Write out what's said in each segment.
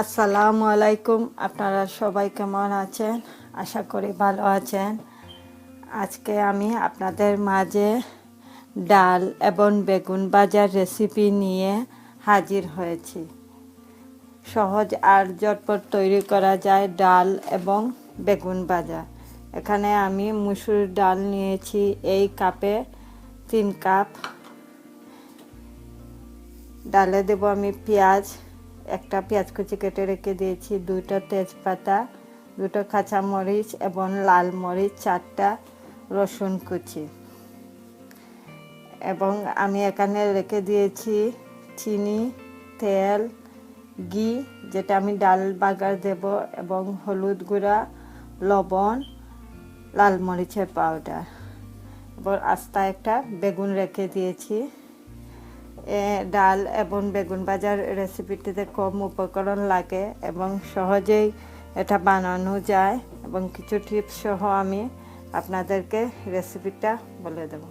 আসসালামু আলাইকুম। আপনারা সবাই কেমন আছেন? আশা করি ভালো আছেন। আজকে আমি আপনাদের মাঝে ডাল এবং বেগুন ভাজার রেসিপি নিয়ে হাজির হয়েছি। সহজ আর ঝটপট তৈরি করা যায় ডাল এবং বেগুন ভাজা। এখানে আমি মসুর ডাল নিয়েছি এই কাপে 3 কাপ। ডালে দেব আমি পেঁয়াজ, একটা পেঁয়াজ কুচি কেটে রেখে দিয়েছি, 2টা তেজপাতা, 2টো কাঁচামরিচ এবং লাল মরিচ, 4টা রসুন কুচি। এবং আমি এখানে রেখে দিয়েছি চিনি, তেল, ঘি যেটা আমি ডাল বাগার দেব, এবং হলুদ গুঁড়া, লবণ, লাল মরিচের পাউডার। এবার আস্তা একটা বেগুন রেখে দিয়েছি। ডাল এবং বেগুন ভাজার রেসিপিটিতে কম উপকরণ লাগে এবং সহজেই এটা বানানো যায়, এবং কিছু টিপস সহ আমি আপনাদেরকে রেসিপিটা বলে দেব।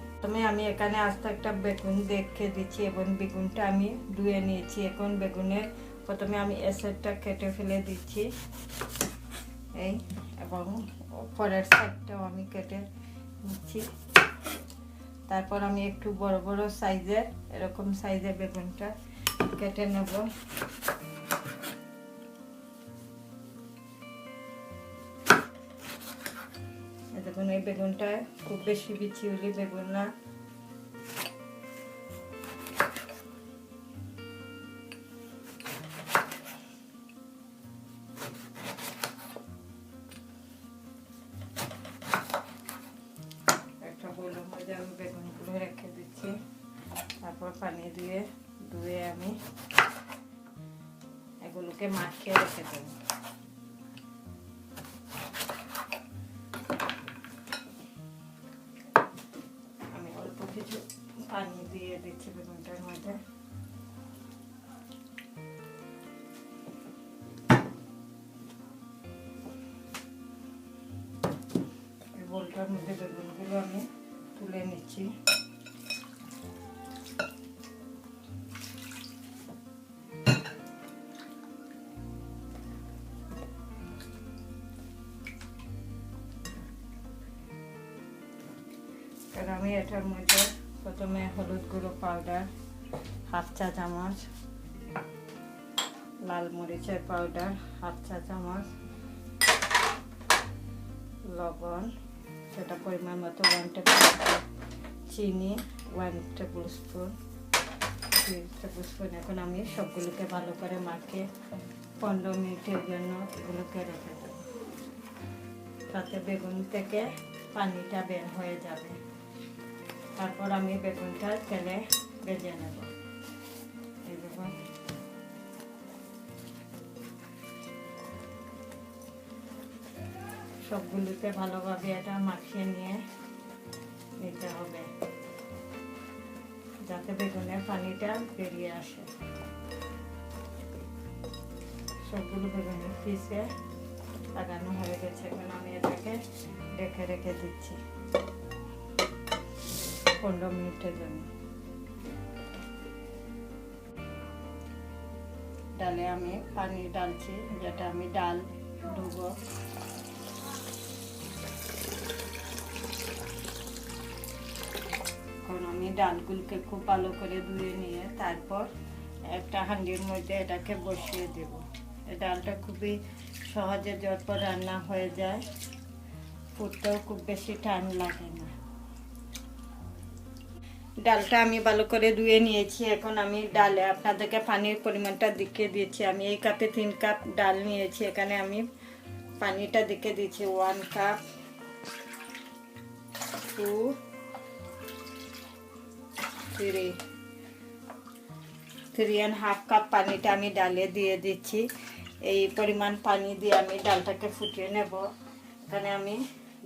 প্রথমে আমি এখানে আস্তে একটা বেগুন দেখে দিচ্ছি এবং বেগুনটা আমি ধুয়ে নিয়েছি। এখন বেগুনের প্রথমে আমি এসেটটা কেটে ফেলে দিচ্ছি এই, এবং পরের সাইডটাও আমি কেটে নিচ্ছি। তারপর আমি একটু বড় বড় সাইজের, এরকম সাইজের বেগুনটা কেটে নেব। দেখুন এই বেগুনটা খুব বেশি বিচিউলি বেগুন না। একটা বলের মধ্যে আমি বেগুনগুলো রেখে দিচ্ছি। তারপর পানি দিয়ে ধুয়ে আমি এগুলোকে মাখিয়ে রেখে দেবো। আমি অল্প কিছু পানি দিয়ে দিচ্ছি বেগুনটার মধ্যে। এই বোলটার মধ্যে বেগুনগুলো আমি তুলে নিচ্ছি। আমি এটার মধ্যে প্রথমে হলুদ গুঁড়ো পাউডার হাফ চা চামচ, লাল মরিচের পাউডার হাফ চা চামচ, লবণ সেটা পরিমাণ মতো 1 টেবিল স্পুন, চিনি 1 টেবিল স্পুন, 3 টেবিল স্পুন। এখন আমি সবগুলোকে ভালো করে মাখিয়ে 15 মিনিটের জন্য এগুলোকে রেখে দেব, তাতে বেগুন থেকে পানিটা বের হয়ে যাবে। তারপর আমি বেগুনটা তেলে ভেজে নেব। এই দেখুন সবগুলোতে ভালোভাবে এটা মাখিয়ে নিয়ে নিতে হবে, যাতে বেগুনের পানিটা বেরিয়ে আসে। সবগুলো বেগুনের পিসে লাগানো হয়ে গেছে। এখন আমি এটাকে রেখে দিচ্ছি 15 মিনিটের জন্য। ডালে আমি পানি ডালছি, যেটা আমি ডাল ধুবো। এখন আমি ডালগুলোকে খুব ভালো করে ধুয়ে নিয়ে তারপর একটা হাঁড়ির মধ্যে এটাকে বসিয়ে দেব। এই ডালটা খুবই সহজে ঝটপট রান্না হয়ে যায়, ফুটতেও খুব বেশি টাইম লাগে না। ডালটা আমি ভালো করে ধুয়ে নিয়েছি। এখন আমি ডালে আপনাদেরকে পানির পরিমাণটা দেখিয়ে দিয়েছি। আমি এই কাপে 3 কাপ ডাল নিয়েছি। এখানে আমি পানিটা দেখিয়ে দিচ্ছি 1 কাপ, 2, 3.5 কাপ পানিটা আমি ডালে দিয়ে দিচ্ছি। এই পরিমাণ পানি দিয়ে আমি ডালটাকে ফুটিয়ে নেব। এখানে আমি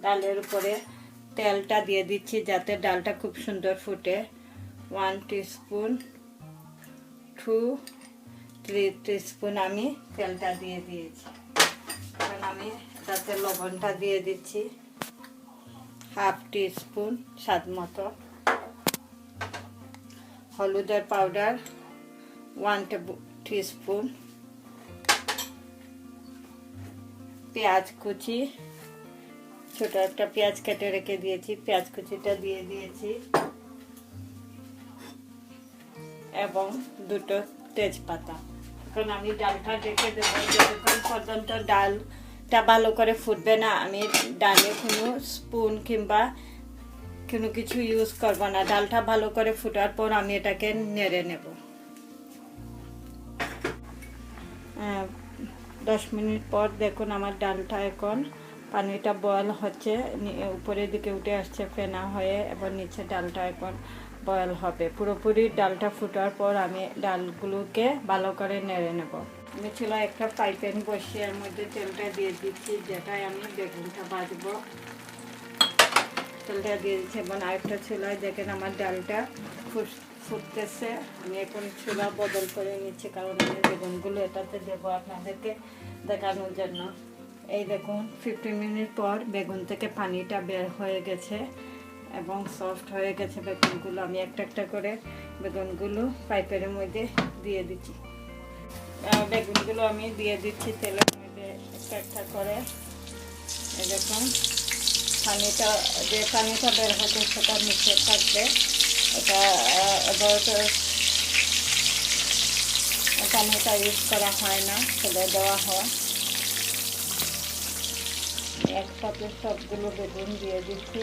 ডালের উপরে তেলটা দিয়ে দিচ্ছি যাতে ডালটা খুব সুন্দর ফুটে। 1 টিস্পুন, 2, 3 টিস্পুন আমি তেলটা দিয়ে দিয়েছি। এখন আমি তাতে লবণটা দিয়ে দিচ্ছি, হাফ টিস্পুন স্বাদ মতো, হলুদের পাউডার 1 টিস্পুন পেঁয়াজ কুচি, ছোট একটা পেঁয়াজ কেটে রেখে দিয়েছি, পেঁয়াজ কুচিটা দিয়ে দিয়েছি এবং দুটো তেজপাতা। এখন আমি ডালটা রেখে দেবো, যতক্ষণ পর্যন্ত ডালটা ভালো করে ফুটবে না আমি ডালে কোনো স্পুন কিংবা কোনো কিছু ইউজ করবো না। ডালটা ভালো করে ফুটার পর আমি এটাকে নেড়ে নেব। 10 মিনিট পর দেখুন আমার ডালটা এখন পানিটা বয়েল হচ্ছে, উপরের দিকে উঠে আসছে ফেনা হয়ে, এবং নিচে ডালটা এখন বয়েল হবে। পুরোপুরি ডালটা ফুটার পর আমি ডালগুলোকে ভালো করে নেড়ে নেব। আমি ছিল একটা ফ্রাই প্যান বসিয়ে এর মধ্যে তেলটা দিয়ে দিচ্ছি, যেটাই আমি বেগুনটা ভাজবো। তেলটা দিয়ে দিচ্ছি এবং আরেকটা চুলায় দেখেন আমার ডালটা ফুটতেছে। আমি এখন চুলা বদল করে নিচ্ছি, কারণ আমি বেগুনগুলো এটাতে দেবো আপনাদেরকে দেখানোর জন্য। এই দেখুন 15 মিনিট পর বেগুন থেকে পানিটা বের হয়ে গেছে এবং সফট হয়ে গেছে বেগুনগুলো। আমি একটা একটা করে বেগুনগুলো পাইপের মধ্যে দিয়ে দিচ্ছি। বেগুনগুলো আমি দিয়ে দিচ্ছি তেলের মধ্যে একটা একটা করে। এই দেখুন পানিটা বের হচ্ছে সেটা নিচে থাকবে, এটা এবার পানিটা ইউজ করা হয় না, ফেলে দেওয়া হয়। একসাথে সবগুলো বেগুন দিয়ে দিচ্ছি।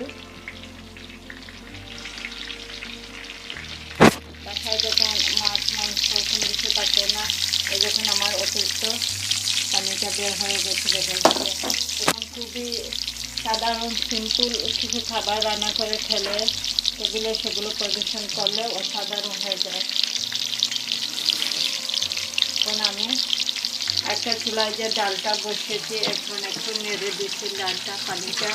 বাসায় যখন মাছ মাংস কোনো কিছু থাকে না, এই যখন আমার অতিরিক্ত পানিটা বের হয়ে গেছে বেগুন থেকে, তখন খুবই সাধারণ সিম্পল কিছু খাবার রান্না করে খেলে টেবিলে সেগুলো পরিবেশন করলে অসাধারণ হয়ে যায়। এখন আমি একটা চুলায় যে ডালটা বসিয়েছি, এখন একটু নেড়ে দিচ্ছি ডালটা, পানিটা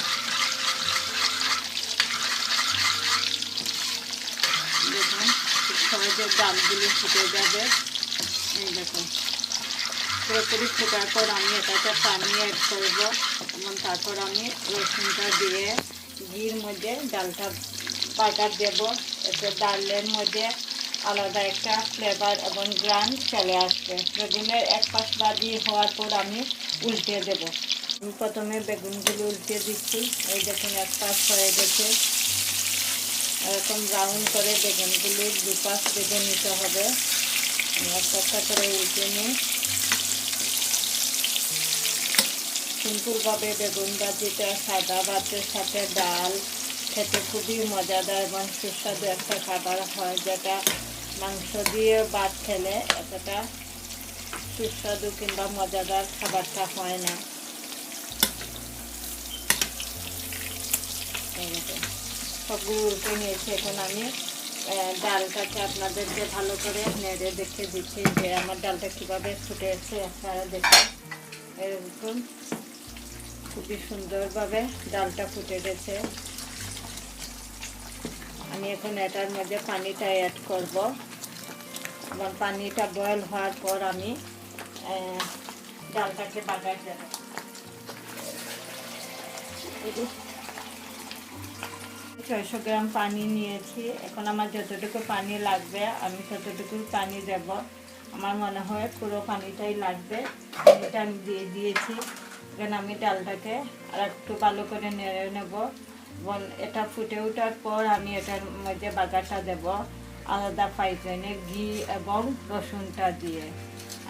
দেখুন খুব সহজে ডালগুলো ফুটে যাবে। এই দেখুন পুরোপুরি ফোটার পর আমি এটাতে পানি অ্যাড করব এবং তারপর আমি রসুনটা দিয়ে ঘির মধ্যে ডালটা বাগার দেব। এতে ডালের মধ্যে আলাদা একটা ফ্লেভার এবং গ্রান চলে আসবে। বেগুনের এক পাশ ভাজি হওয়ার পর আমি উল্টে দেব। আমি প্রথমে বেগুনগুলো উল্টে দিচ্ছি। এই দেখুন এক পাশ হয়ে গেছে, এরকম ব্রাউন করে বেগুনগুলো দুপাশ ভেজে নিতে হবে। একটা একটা করে উল্টে নিই। সিম্পলভাবে বেগুন ভাজিটা সাদা ভাতের সাথে ডাল খেতে খুবই মজাদার এবং সুস্বাদু একটা খাবার হয়, যেটা মাংস দিয়ে ভাত খেলে এতটা সুস্বাদু কিংবা মজাদার খাবারটা হয় না। সবগুলো উল্টে নিয়েছি। এখন আমি ডালটাকে আপনাদেরকে ভালো করে নেড়ে দেখে দিচ্ছি যে আমার ডালটা কীভাবে ফুটেছে। আপনারা দেখুন এরকম খুবই সুন্দরভাবে ডালটা ফুটে গেছে। আমি এখন এটার মধ্যে পানিটা অ্যাড করব এবং পানিটা বয়েল হওয়ার পর আমি ডালটাকে বাগার দেব। 600 গ্রাম পানি নিয়েছি। এখন আমার যতটুকু পানি লাগবে আমি ততটুকু পানি দেব। আমার মনে হয় পুরো পানিটাই লাগবে। পানিটা আমি দিয়ে দিয়েছি। এখানে আমি ডালটাকে আর একটু ভালো করে নেড়ে নেব এবং এটা ফুটে ওঠার পর আমি এটার মধ্যে বাগারটা দেব আলাদা ফ্রাই প্যানে ঘি এবং রসুনটা দিয়ে।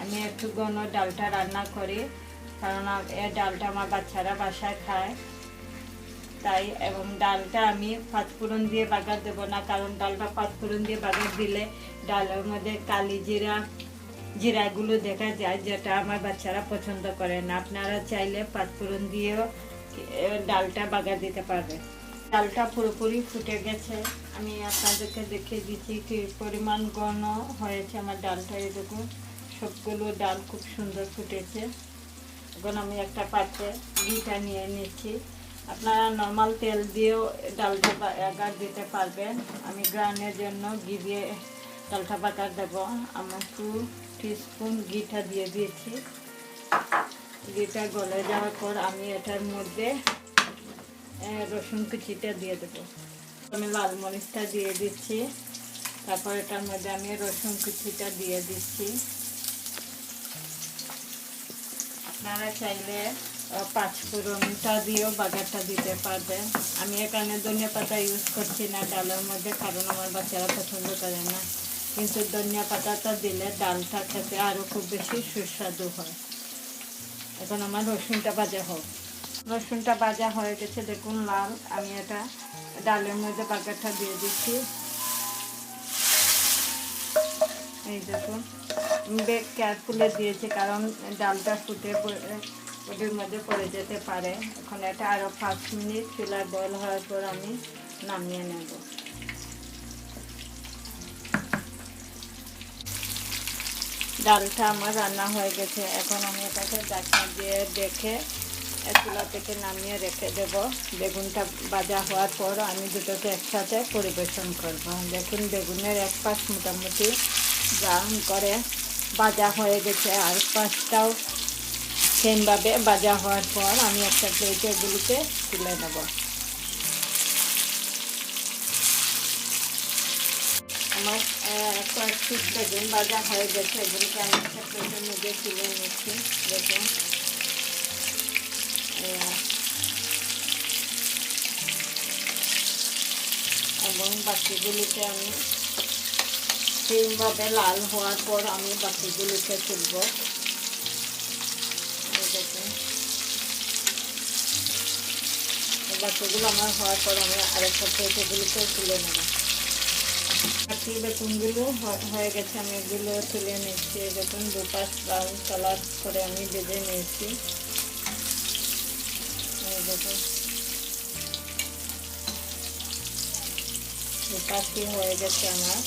আমি একটু ঘন ডালটা রান্না করি, কারণ এই ডালটা আমার বাচ্চারা বাসায় খায় তাই। এবং ডালটা আমি পাঁচফোড়ন দিয়ে বাগার দেব না, কারণ ডালটা পাঁচফোড়ন দিয়ে বাগার দিলে ডালের মধ্যে কালি জিরাগুলো দেখা যায়, যেটা আমার বাচ্চারা পছন্দ করে না। আপনারা চাইলে পাঁচফোড়ন দিয়েও ডালটা বাগার দিতে পারবে। ডালটা পুরোপুরি ফুটে গেছে। আমি আপনাদেরকে দেখিয়ে দিচ্ছি কি পরিমাণ ঘন হয়েছে আমার ডালটা। এই দেখুন সবগুলো ডাল খুব সুন্দর ফুটেছে। এখন আমি একটা পাত্রে ঘিটা নিয়ে নিচ্ছি। আপনারা নর্মাল তেল দিয়েও ডালটা বাগার দিতে পারবেন। আমি গ্রানের জন্য ঘি দিয়ে ডালটা বাগার দেবো। আমার 2 টিস্পুন ঘিটা দিয়ে দিয়েছি। ঘিটা গলে যাওয়ার পর আমি এটার মধ্যে রসুন কুচিটা দিয়ে দেবো। আমি লাল মরিচটা দিয়ে দিচ্ছি, তারপর এটার মধ্যে আমি রসুন কুচিটা দিয়ে দিচ্ছি। আপনারা চাইলে পাঁচ ফোড়নটা দিয়েও বাগারটা দিতে পারবেন। আমি এখানে ধনিয়া পাতা ইউজ করছি না ডালের মধ্যে, কারণ আমার বাচ্চারা পছন্দ করে না, কিন্তু ধনিয়া পাতাটা দিলে ডালটা খেতে আরও খুব বেশি সুস্বাদু হয়। এখন আমার রসুনটা ভাজা হোক। রসুনটা ভাজা হয়ে গেছে, দেখুন লাল। আমি এটা ডালের মধ্যে বাগারটা দিয়ে দিচ্ছি। এই দেখুন, বেশ কেয়ারফুলি দিয়েছি, কারণ ডালটা ফুটে ওটির মধ্যে পড়ে যেতে পারে। এখন এটা আরও 5 মিনিট চুলায় বয়েল হওয়ার পর আমি নামিয়ে নেব। ডালটা আমার রান্না হয়ে গেছে। এখন আমি এটাকে ঢাকনা দিয়ে দেখে চুলা থেকে নামিয়ে রেখে দেব। বেগুনটা ভাজা হওয়ার পর আমি দুটোকে একসাথে পরিবেশন করব। দেখুন, বেগুনের এক পাশ মোটামুটি ব্রাউন করে ভাজা হয়ে গেছে, আর পাশটাও সেমভাবে ভাজা হওয়ার পর আমি একটা প্লেটে এগুলিকে তুলে নেব। আমার কয়েক পিস বেগুন ভাজা হয়ে গেছে, এগুলিকে আমি একটা প্লেটের মধ্যে তুলে নিচ্ছি। দেখুন, এবং বাকিগুলিকে আমি সেমভাবে লাল হওয়ার পর আমি বাকিগুলিকে তুলব। দেখুন, বাকিগুলো আমার হওয়ার পর আমি আরেকটা প্লেট এগুলিকে তুলে নেব। বাকি বেগুনগুলো হয়ে গেছে, আমি এগুলো তুলে নিচ্ছি। দেখুন, দুপাশ ব্রাউন কালার করে আমি ভেজে নিয়েছি। দেখুন, দুপাশই হয়ে গেছে আমার।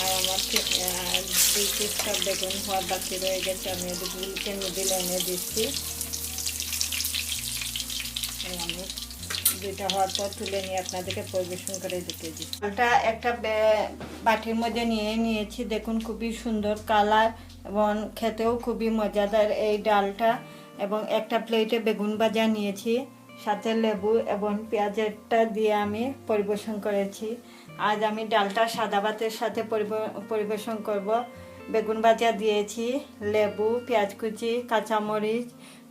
আর আমার 2 পিসটা বেগুন হওয়ার বাকি রয়ে গেছে, আমি এগুলিকে মিডিল এনে দিচ্ছি। আমি দুইটা হওয়ার পর তুলে নিয়ে আপনাদেরকে পরিবেশন করে দেখিয়ে দিই। ডালটা একটা বাটির মধ্যে নিয়েছি। দেখুন, খুবই সুন্দর কালার এবং খেতেও খুবই মজাদার এই ডালটা। এবং একটা প্লেটে বেগুন ভাজা নিয়েছি, সাথে লেবু এবং পেঁয়াজেরটা দিয়ে আমি পরিবেশন করেছি। আজ আমি ডালটা সাদা ভাতের সাথে পরিবেশন করব। বেগুন ভাজা দিয়েছি, লেবু, পেঁয়াজ কুচি, কাঁচামরিচ,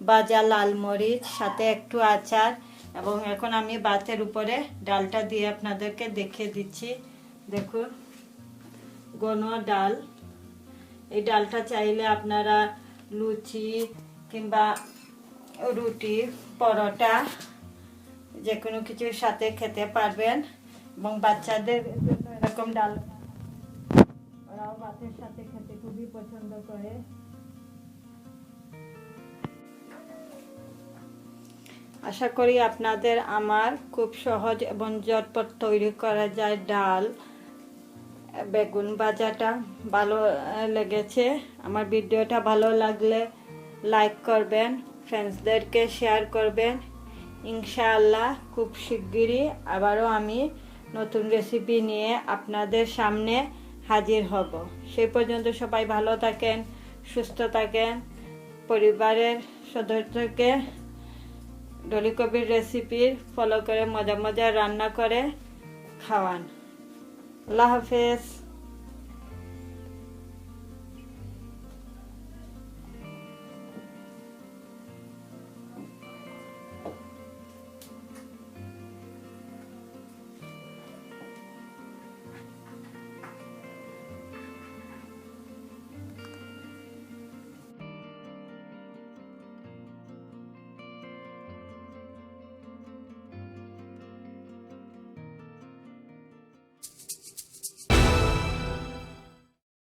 ভাজা লাল মরিচ, সাথে একটু আচার। এবং এখন আমি ভাতের উপরে ডালটা দিয়ে আপনাদেরকে দেখিয়ে দিচ্ছি। দেখুন, ঘন ডাল। এই ডালটা চাইলে আপনারা লুচি কিংবা রুটি, পরোটা, যে কোনো কিছুর সাথে খেতে পারবেন। এবং বাচ্চাদের জন্য এরকম ডাল ওরাও ভাতের সাথে খেতে খুবই পছন্দ করে। আশা করি আপনাদের আমার খুব সহজ এবং ঝটপট তৈরি করা যায় ডাল বেগুন ভাজাটা ভালো লেগেছে। আমার ভিডিওটা ভালো লাগলে লাইক করবেন, ফ্রেন্ডসদেরকে শেয়ার করবেন। ইনশাআল্লাহ খুব শিগগিরই আবারও আমি নতুন রেসিপি নিয়ে আপনাদের সামনে হাজির হব। সেই পর্যন্ত সবাই ভালো থাকেন, সুস্থ থাকেন। পরিবারের সদস্যকে ডলি কবির রেসিপির ফলো করে মজা মজা রান্না করে খাওয়ান। আল্লাহ হাফেজ।